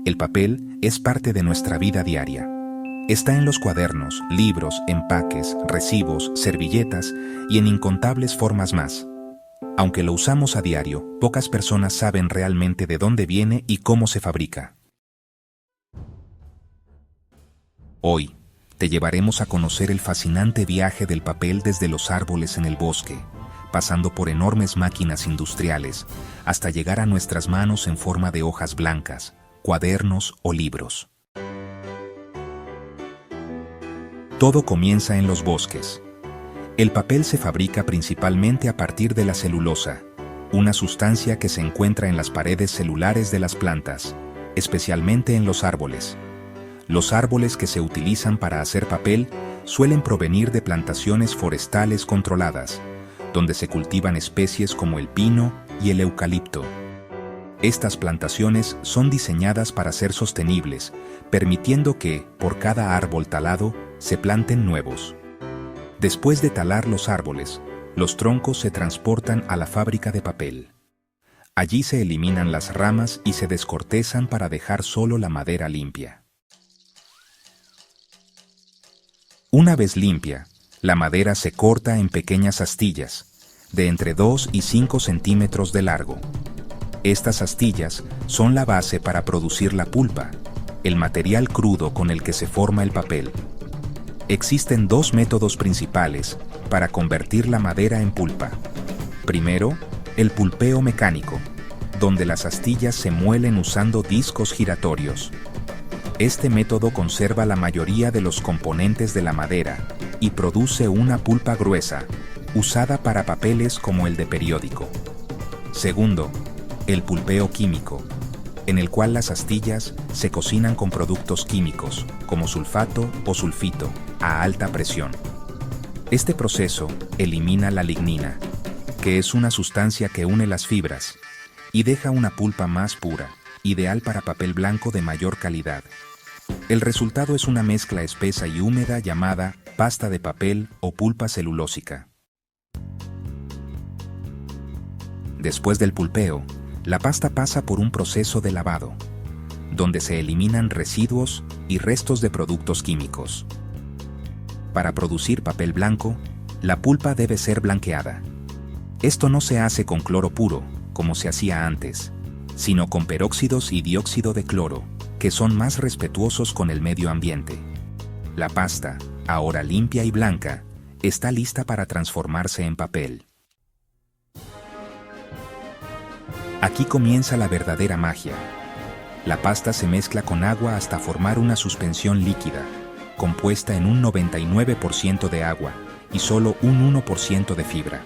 El papel es parte de nuestra vida diaria. Está en los cuadernos, libros, empaques, recibos, servilletas y en incontables formas más. Aunque lo usamos a diario, pocas personas saben realmente de dónde viene y cómo se fabrica. Hoy, te llevaremos a conocer el fascinante viaje del papel desde los árboles en el bosque, pasando por enormes máquinas industriales, hasta llegar a nuestras manos en forma de hojas blancas, cuadernos o libros. Todo comienza en los bosques. El papel se fabrica principalmente a partir de la celulosa, una sustancia que se encuentra en las paredes celulares de las plantas, especialmente en los árboles. Los árboles que se utilizan para hacer papel suelen provenir de plantaciones forestales controladas, donde se cultivan especies como el pino y el eucalipto. Estas plantaciones son diseñadas para ser sostenibles, permitiendo que, por cada árbol talado, se planten nuevos. Después de talar los árboles, los troncos se transportan a la fábrica de papel. Allí se eliminan las ramas y se descortezan para dejar solo la madera limpia. Una vez limpia, la madera se corta en pequeñas astillas, de entre 2 y 5 centímetros de largo. Estas astillas son la base para producir la pulpa, el material crudo con el que se forma el papel. Existen dos métodos principales para convertir la madera en pulpa. Primero, el pulpeo mecánico, donde las astillas se muelen usando discos giratorios. Este método conserva la mayoría de los componentes de la madera y produce una pulpa gruesa, usada para papeles como el de periódico. Segundo, el pulpeo químico, en el cual las astillas se cocinan con productos químicos, como sulfato o sulfito, a alta presión. Este proceso elimina la lignina, que es una sustancia que une las fibras, y deja una pulpa más pura, ideal para papel blanco de mayor calidad. El resultado es una mezcla espesa y húmeda llamada pasta de papel o pulpa celulósica. Después del pulpeo, la pasta pasa por un proceso de lavado, donde se eliminan residuos y restos de productos químicos. Para producir papel blanco, la pulpa debe ser blanqueada. Esto no se hace con cloro puro, como se hacía antes, sino con peróxidos y dióxido de cloro, que son más respetuosos con el medio ambiente. La pasta, ahora limpia y blanca, está lista para transformarse en papel. Aquí comienza la verdadera magia. La pasta se mezcla con agua hasta formar una suspensión líquida, compuesta en un 99% de agua y solo un 1% de fibra.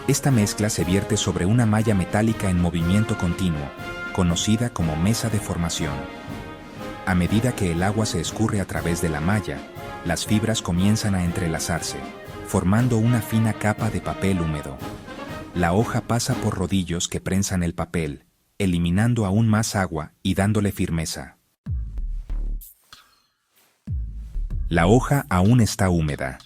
Esta mezcla se vierte sobre una malla metálica en movimiento continuo, conocida como mesa de formación. A medida que el agua se escurre a través de la malla, las fibras comienzan a entrelazarse, formando una fina capa de papel húmedo. La hoja pasa por rodillos que prensan el papel, eliminando aún más agua y dándole firmeza. La hoja aún está húmeda,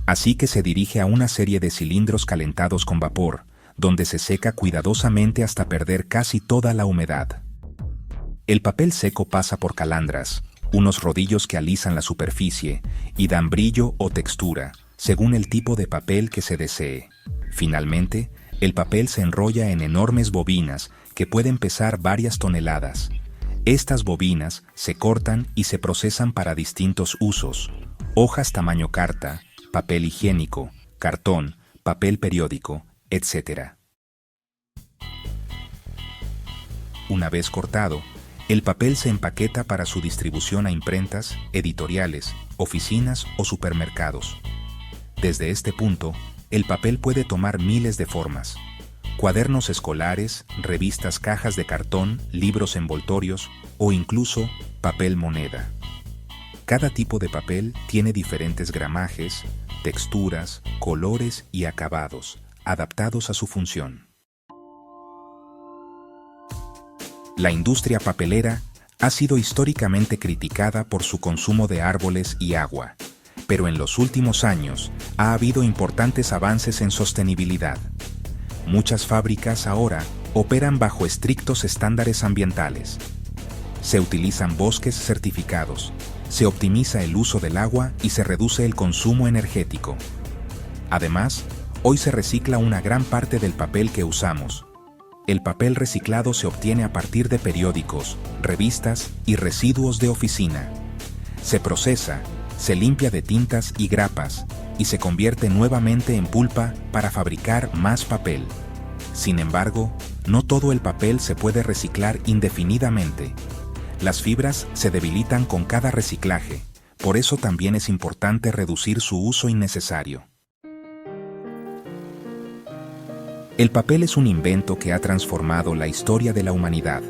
así que se dirige a una serie de cilindros calentados con vapor, donde se seca cuidadosamente hasta perder casi toda la humedad. El papel seco pasa por calandras, unos rodillos que alisan la superficie y dan brillo o textura, según el tipo de papel que se desee. Finalmente, el papel se enrolla en enormes bobinas que pueden pesar varias toneladas. Estas bobinas se cortan y se procesan para distintos usos: hojas tamaño carta, papel higiénico, cartón, papel periódico, etc. Una vez cortado, el papel se empaqueta para su distribución a imprentas, editoriales, oficinas o supermercados. Desde este punto, el papel puede tomar miles de formas: cuadernos escolares, revistas, cajas de cartón, libros envoltorios o incluso papel moneda. Cada tipo de papel tiene diferentes gramajes, texturas, colores y acabados, adaptados a su función. La industria papelera ha sido históricamente criticada por su consumo de árboles y agua, pero en los últimos años ha habido importantes avances en sostenibilidad. Muchas fábricas ahora operan bajo estrictos estándares ambientales. Se utilizan bosques certificados, se optimiza el uso del agua y se reduce el consumo energético. Además, hoy se recicla una gran parte del papel que usamos. El papel reciclado se obtiene a partir de periódicos, revistas y residuos de oficina. Se procesa, se limpia de tintas y grapas y se convierte nuevamente en pulpa para fabricar más papel. Sin embargo, no todo el papel se puede reciclar indefinidamente. Las fibras se debilitan con cada reciclaje, por eso también es importante reducir su uso innecesario. El papel es un invento que ha transformado la historia de la humanidad.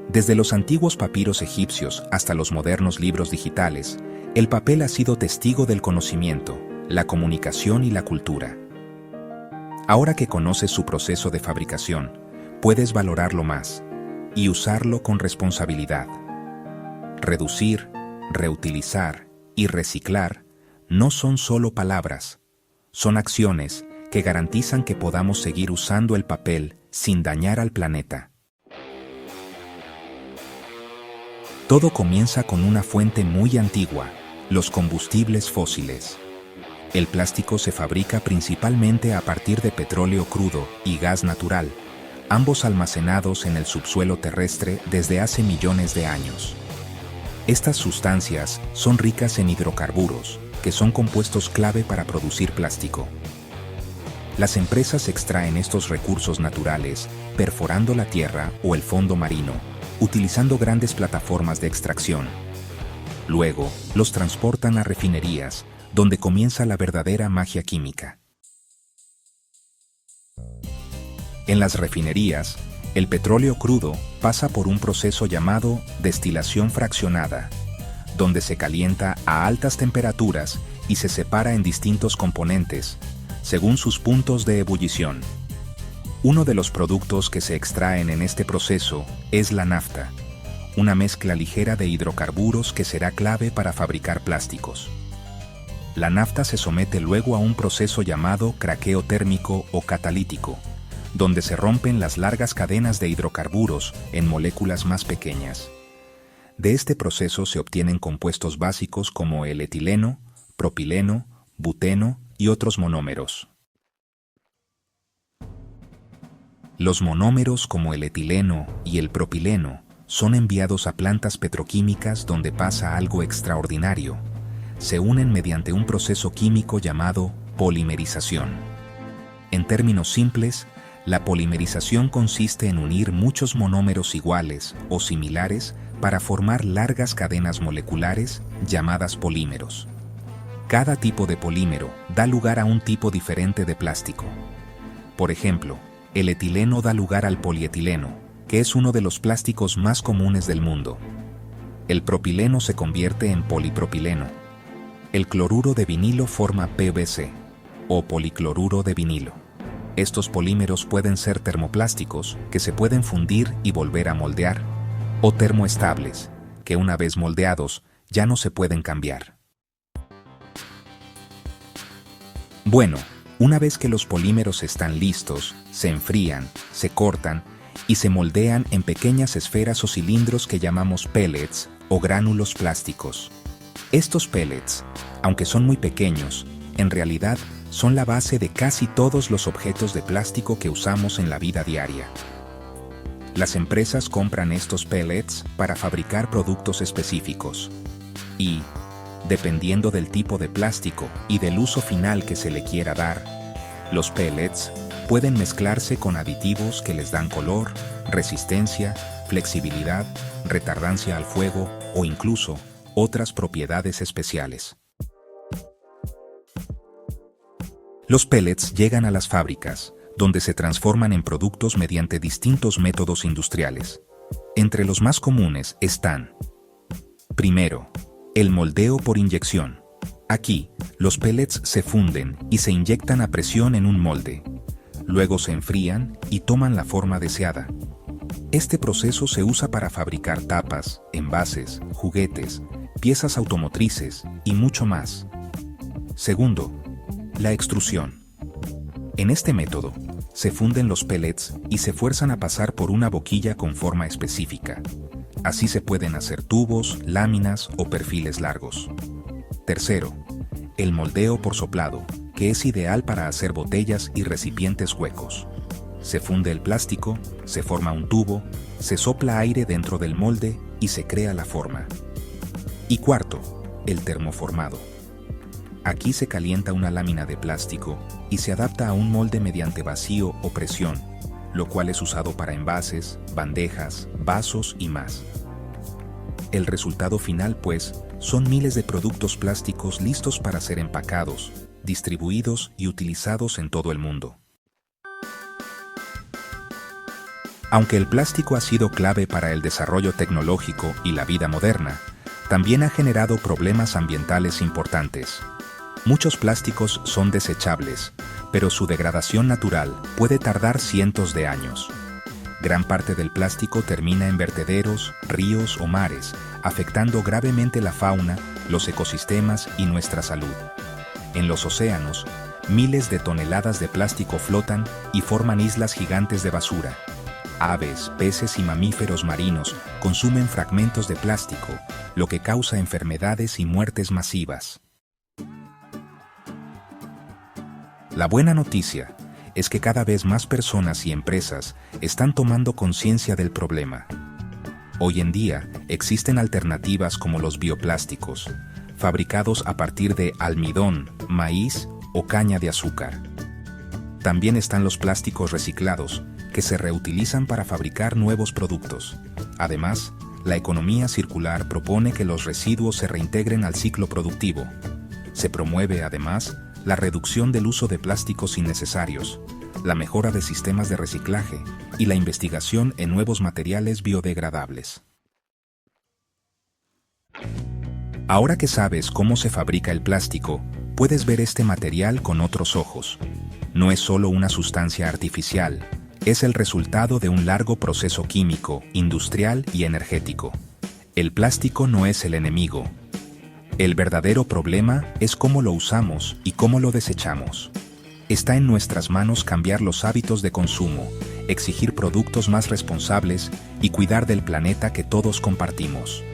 Desde los antiguos papiros egipcios hasta los modernos libros digitales, el papel ha sido testigo del conocimiento, la comunicación y la cultura. Ahora que conoces su proceso de fabricación, puedes valorarlo más y usarlo con responsabilidad. Reducir, reutilizar y reciclar no son solo palabras, son acciones que garantizan que podamos seguir usando el papel sin dañar al planeta. Todo comienza con una fuente muy antigua, los combustibles fósiles. El plástico se fabrica principalmente a partir de petróleo crudo y gas natural, ambos almacenados en el subsuelo terrestre desde hace millones de años. Estas sustancias son ricas en hidrocarburos, que son compuestos clave para producir plástico. Las empresas extraen estos recursos naturales perforando la tierra o el fondo marino, utilizando grandes plataformas de extracción. Luego, los transportan a refinerías, donde comienza la verdadera magia química. En las refinerías, el petróleo crudo pasa por un proceso llamado destilación fraccionada, donde se calienta a altas temperaturas y se separa en distintos componentes, según sus puntos de ebullición. Uno de los productos que se extraen en este proceso es la nafta, una mezcla ligera de hidrocarburos que será clave para fabricar plásticos. La nafta se somete luego a un proceso llamado craqueo térmico o catalítico, donde se rompen las largas cadenas de hidrocarburos en moléculas más pequeñas. De este proceso se obtienen compuestos básicos como el etileno, propileno, buteno y otros monómeros. Los monómeros como el etileno y el propileno son enviados a plantas petroquímicas donde pasa algo extraordinario. Se unen mediante un proceso químico llamado polimerización. En términos simples, la polimerización consiste en unir muchos monómeros iguales o similares para formar largas cadenas moleculares llamadas polímeros. Cada tipo de polímero da lugar a un tipo diferente de plástico. Por ejemplo, el etileno da lugar al polietileno, que es uno de los plásticos más comunes del mundo. El propileno se convierte en polipropileno. El cloruro de vinilo forma PVC, o policloruro de vinilo. Estos polímeros pueden ser termoplásticos, que se pueden fundir y volver a moldear, o termoestables, que una vez moldeados ya no se pueden cambiar. Bueno, una vez que los polímeros están listos, se enfrían, se cortan y se moldean en pequeñas esferas o cilindros que llamamos pellets o gránulos plásticos. Estos pellets, aunque son muy pequeños, en realidad son la base de casi todos los objetos de plástico que usamos en la vida diaria. Las empresas compran estos pellets para fabricar productos específicos y, dependiendo del tipo de plástico y del uso final que se le quiera dar, los pellets pueden mezclarse con aditivos que les dan color, resistencia, flexibilidad, retardancia al fuego o incluso otras propiedades especiales. Los pellets llegan a las fábricas, donde se transforman en productos mediante distintos métodos industriales. Entre los más comunes están: primero, el moldeo por inyección. Aquí, los pellets se funden y se inyectan a presión en un molde. Luego se enfrían y toman la forma deseada. Este proceso se usa para fabricar tapas, envases, juguetes, piezas automotrices y mucho más. Segundo, la extrusión. En este método, se funden los pellets y se fuerzan a pasar por una boquilla con forma específica. Así se pueden hacer tubos, láminas o perfiles largos. Tercero, el moldeo por soplado, que es ideal para hacer botellas y recipientes huecos. Se funde el plástico, se forma un tubo, se sopla aire dentro del molde y se crea la forma. Y cuarto, el termoformado. Aquí se calienta una lámina de plástico y se adapta a un molde mediante vacío o presión, lo cual es usado para envases, bandejas, vasos y más. El resultado final, pues, son miles de productos plásticos listos para ser empacados, distribuidos y utilizados en todo el mundo. Aunque el plástico ha sido clave para el desarrollo tecnológico y la vida moderna, también ha generado problemas ambientales importantes. Muchos plásticos son desechables, pero su degradación natural puede tardar cientos de años. Gran parte del plástico termina en vertederos, ríos o mares, afectando gravemente la fauna, los ecosistemas y nuestra salud. En los océanos, miles de toneladas de plástico flotan y forman islas gigantes de basura. Aves, peces y mamíferos marinos consumen fragmentos de plástico, lo que causa enfermedades y muertes masivas. La buena noticia es que cada vez más personas y empresas están tomando conciencia del problema. Hoy en día existen alternativas como los bioplásticos, fabricados a partir de almidón, maíz o caña de azúcar. También están los plásticos reciclados, que se reutilizan para fabricar nuevos productos. Además, la economía circular propone que los residuos se reintegren al ciclo productivo. Se promueve, además, la reducción del uso de plásticos innecesarios, la mejora de sistemas de reciclaje y la investigación en nuevos materiales biodegradables. Ahora que sabes cómo se fabrica el plástico, puedes ver este material con otros ojos. No es solo una sustancia artificial, es el resultado de un largo proceso químico, industrial y energético. El plástico no es el enemigo. El verdadero problema es cómo lo usamos y cómo lo desechamos. Está en nuestras manos cambiar los hábitos de consumo, exigir productos más responsables y cuidar del planeta que todos compartimos.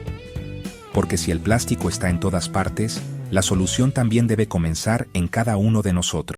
Porque si el plástico está en todas partes, la solución también debe comenzar en cada uno de nosotros.